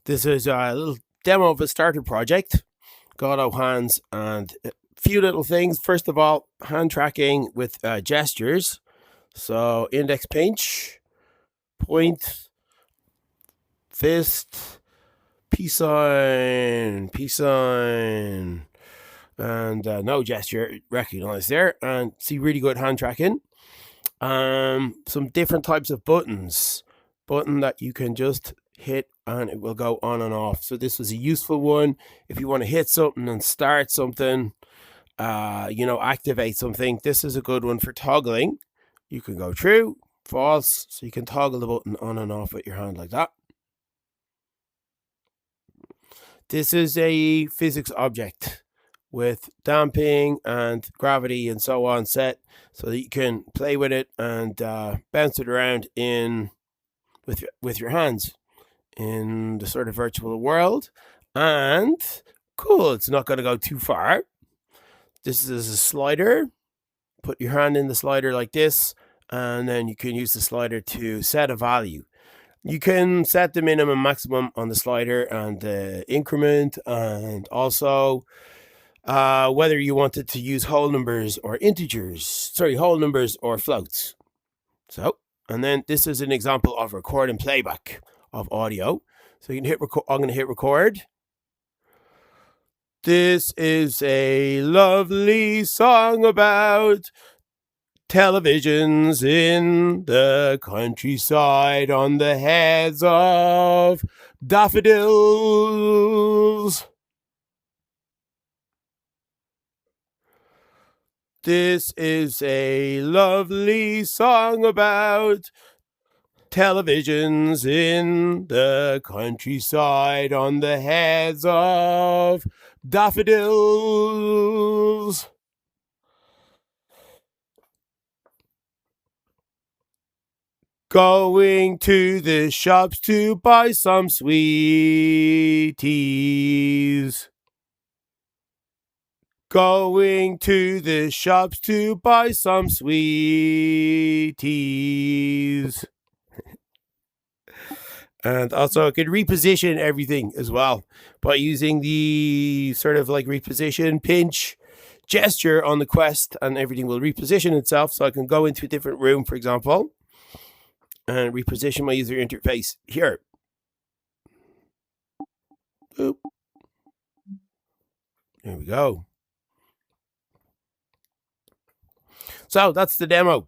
This is a little demo of a starter project, Godot hands, and a few little things. First of all, hand tracking with gestures. So index pinch, point, fist, peace sign, and no gesture recognized there. And see really good hand tracking. Some different types of buttons. Button that you can just hit and it will go on and off. So this was a useful one if you want to hit something and start something, activate something. This is a good one for toggling. You can go true, false, so you can toggle the button on and off with your hand like that. This is a physics object with damping and gravity and so on set so that you can play with it and bounce it around with your hands in the sort of virtual world. And cool, it's not going to go too far. This is a slider. Put your hand in the slider like this, and then you can use the slider to set a value. You can set the minimum maximum on the slider and the increment, and also whether you wanted to use whole numbers or whole numbers or floats. So, and then this is an example of record and playback of audio. So you can hit record. I'm going to hit record. This is a lovely song about televisions in the countryside on the heads of daffodils. This is a lovely song about televisions in the countryside on the heads of daffodils. Going to the shops to buy some sweeties. Going to the shops to buy some sweeties. And also I could reposition everything as well by using the sort of like reposition, pinch, gesture on the quest, and everything will reposition itself. So I can go into a different room, for example, and reposition my user interface here. Oop. There we go. So that's the demo.